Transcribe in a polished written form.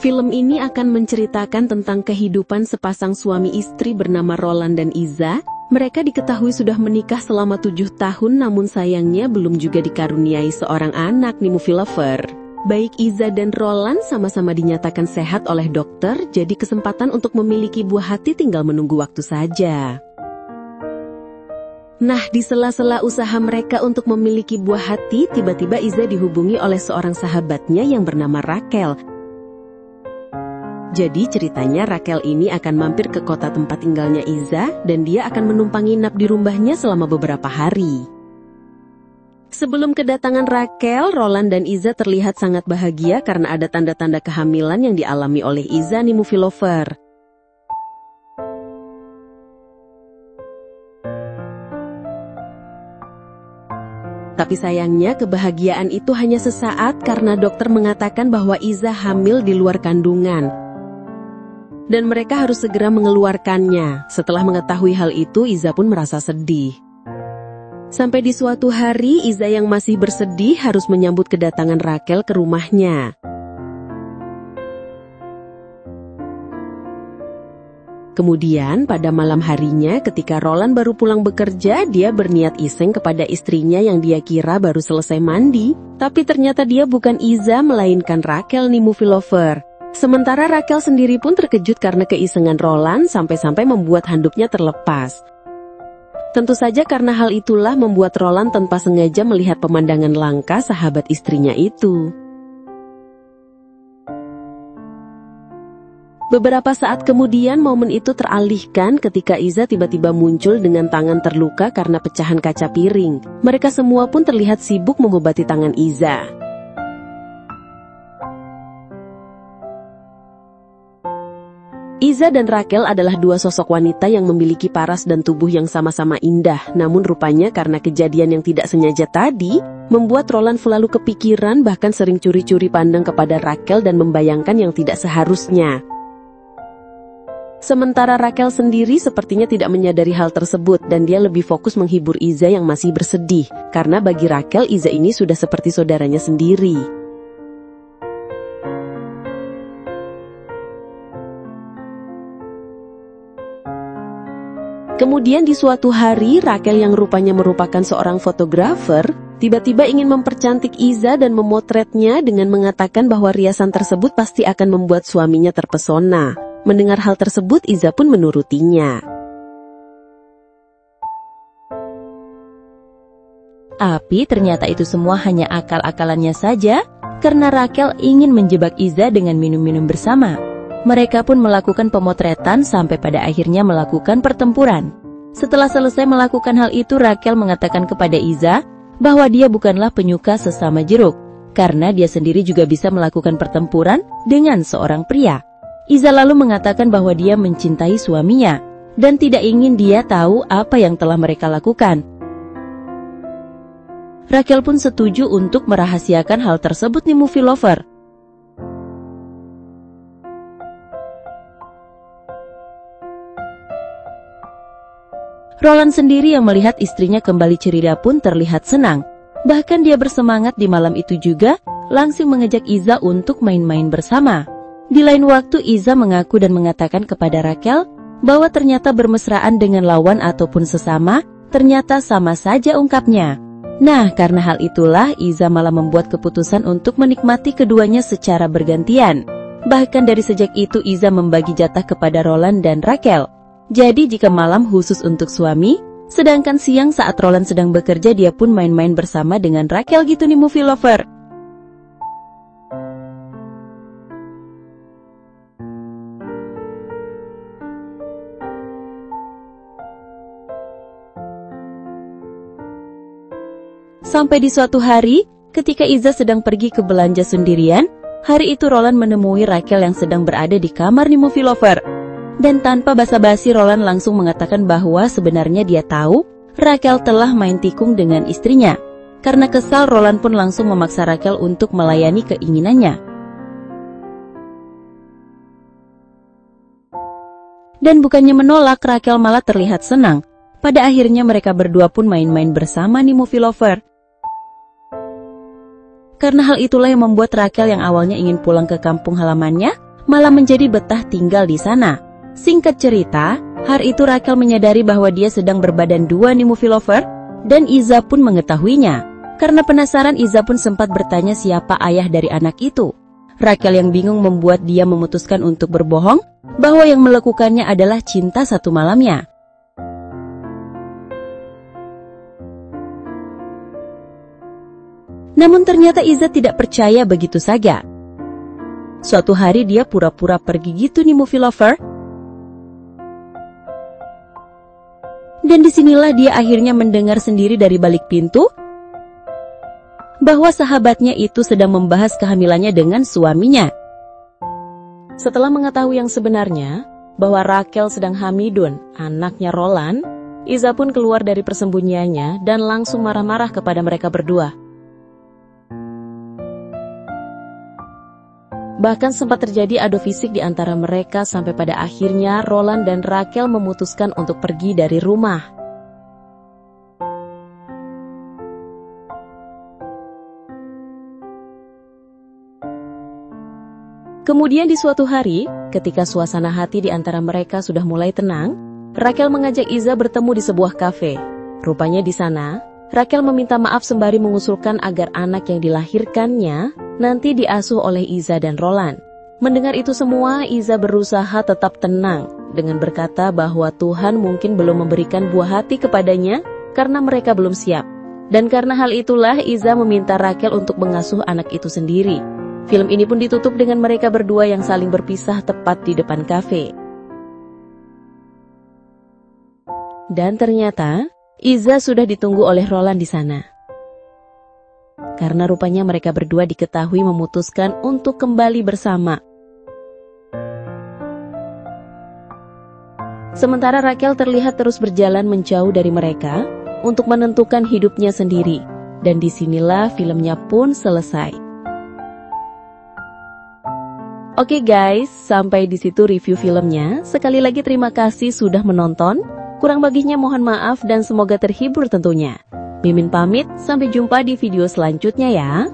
Film ini akan menceritakan tentang kehidupan sepasang suami istri bernama Roland dan Iza. Mereka diketahui sudah menikah selama 7 tahun, namun sayangnya belum juga dikaruniai seorang anak nih movie lover. Baik Iza dan Roland sama-sama dinyatakan sehat oleh dokter, jadi kesempatan untuk memiliki buah hati tinggal menunggu waktu saja. Nah, di sela-sela usaha mereka untuk memiliki buah hati, tiba-tiba Iza dihubungi oleh seorang sahabatnya yang bernama Rachel. Jadi ceritanya Rachel ini akan mampir ke kota tempat tinggalnya Iza dan dia akan menumpangi nginap di rumahnya selama beberapa hari. Sebelum kedatangan Rachel, Roland dan Iza terlihat sangat bahagia karena ada tanda-tanda kehamilan yang dialami oleh Iza nih movie lover. Tapi sayangnya kebahagiaan itu hanya sesaat karena dokter mengatakan bahwa Iza hamil di luar kandungan. Dan mereka harus segera mengeluarkannya. Setelah mengetahui hal itu, Iza pun merasa sedih. Sampai di suatu hari, Iza yang masih bersedih harus menyambut kedatangan Rachel ke rumahnya. Kemudian pada malam harinya ketika Roland baru pulang bekerja, dia berniat iseng kepada istrinya yang dia kira baru selesai mandi. Tapi ternyata dia bukan Iza melainkan Rachel nih movie lover. Sementara Rachel sendiri pun terkejut karena keisengan Roland sampai-sampai membuat handuknya terlepas. Tentu saja karena hal itulah membuat Roland tanpa sengaja melihat pemandangan langka sahabat istrinya itu. Beberapa saat kemudian momen itu teralihkan ketika Iza tiba-tiba muncul dengan tangan terluka karena pecahan kaca piring. Mereka semua pun terlihat sibuk mengobati tangan Iza. Iza dan Rachel adalah dua sosok wanita yang memiliki paras dan tubuh yang sama-sama indah. Namun rupanya karena kejadian yang tidak sengaja tadi, membuat Roland selalu kepikiran bahkan sering curi-curi pandang kepada Rachel dan membayangkan yang tidak seharusnya. Sementara Rachel sendiri sepertinya tidak menyadari hal tersebut dan dia lebih fokus menghibur Iza yang masih bersedih. Karena bagi Rachel, Iza ini sudah seperti saudaranya sendiri. Kemudian di suatu hari, Rachel yang rupanya merupakan seorang fotografer, tiba-tiba ingin mempercantik Iza dan memotretnya dengan mengatakan bahwa riasan tersebut pasti akan membuat suaminya terpesona. Mendengar hal tersebut, Iza pun menurutinya. Tapi ternyata itu semua hanya akal-akalannya saja, karena Rachel ingin menjebak Iza dengan minum-minum bersama. Mereka pun melakukan pemotretan sampai pada akhirnya melakukan pertempuran. Setelah selesai melakukan hal itu, Rachel mengatakan kepada Iza bahwa dia bukanlah penyuka sesama jeruk, karena dia sendiri juga bisa melakukan pertempuran dengan seorang pria. Iza lalu mengatakan bahwa dia mencintai suaminya dan tidak ingin dia tahu apa yang telah mereka lakukan. Rachel pun setuju untuk merahasiakan hal tersebut nih movie lover. Roland sendiri yang melihat istrinya kembali ceria pun terlihat senang. Bahkan dia bersemangat di malam itu juga, langsung mengajak Iza untuk main-main bersama. Di lain waktu, Iza mengaku dan mengatakan kepada Rachel bahwa ternyata bermesraan dengan lawan ataupun sesama, ternyata sama saja ungkapnya. Nah, karena hal itulah Iza malah membuat keputusan untuk menikmati keduanya secara bergantian. Bahkan dari sejak itu Iza membagi jatah kepada Roland dan Rachel. Jadi jika malam khusus untuk suami, sedangkan siang saat Roland sedang bekerja dia pun main-main bersama dengan Rachel gitu nih movie lover. Sampai di suatu hari, ketika Iza sedang pergi ke belanja sendirian, hari itu Roland menemui Rachel yang sedang berada di kamar nih movie lover. Dan tanpa basa-basi Roland langsung mengatakan bahwa sebenarnya dia tahu Rachel telah main tikung dengan istrinya. Karena kesal, Roland pun langsung memaksa Rachel untuk melayani keinginannya. Dan bukannya menolak, Rachel malah terlihat senang. Pada akhirnya mereka berdua pun main-main bersama nih movie lover. Karena hal itulah yang membuat Rachel yang awalnya ingin pulang ke kampung halamannya, malah menjadi betah tinggal di sana. Singkat cerita, hari itu Rachel menyadari bahwa dia sedang berbadan dua nih movie lover, dan Iza pun mengetahuinya. Karena penasaran, Iza pun sempat bertanya siapa ayah dari anak itu. Rachel yang bingung membuat dia memutuskan untuk berbohong bahwa yang melakukannya adalah cinta satu malamnya. Namun ternyata Iza tidak percaya begitu saja. Suatu hari dia pura-pura pergi gitu nih movie lover. Dan disinilah dia akhirnya mendengar sendiri dari balik pintu bahwa sahabatnya itu sedang membahas kehamilannya dengan suaminya. Setelah mengetahui yang sebenarnya, bahwa Rachel sedang hamidun, anaknya Roland, Iza pun keluar dari persembunyiannya dan langsung marah-marah kepada mereka berdua. Bahkan sempat terjadi adu fisik di antara mereka sampai pada akhirnya Roland dan Rachel memutuskan untuk pergi dari rumah. Kemudian di suatu hari, ketika suasana hati di antara mereka sudah mulai tenang, Rachel mengajak Iza bertemu di sebuah kafe. Rupanya di sana, Rachel meminta maaf sembari mengusulkan agar anak yang dilahirkannya nanti diasuh oleh Iza dan Roland. Mendengar itu semua, Iza berusaha tetap tenang dengan berkata bahwa Tuhan mungkin belum memberikan buah hati kepadanya karena mereka belum siap. Dan karena hal itulah Iza meminta Rachel untuk mengasuh anak itu sendiri. Film ini pun ditutup dengan mereka berdua yang saling berpisah tepat di depan kafe. Dan ternyata Iza sudah ditunggu oleh Roland di sana. Karena rupanya mereka berdua diketahui memutuskan untuk kembali bersama. Sementara Rachel terlihat terus berjalan menjauh dari mereka untuk menentukan hidupnya sendiri. Dan disinilah filmnya pun selesai. Oke guys, sampai di situ review filmnya. Sekali lagi terima kasih sudah menonton. Kurang baginya mohon maaf dan semoga terhibur tentunya. Mimin pamit, sampai jumpa di video selanjutnya ya.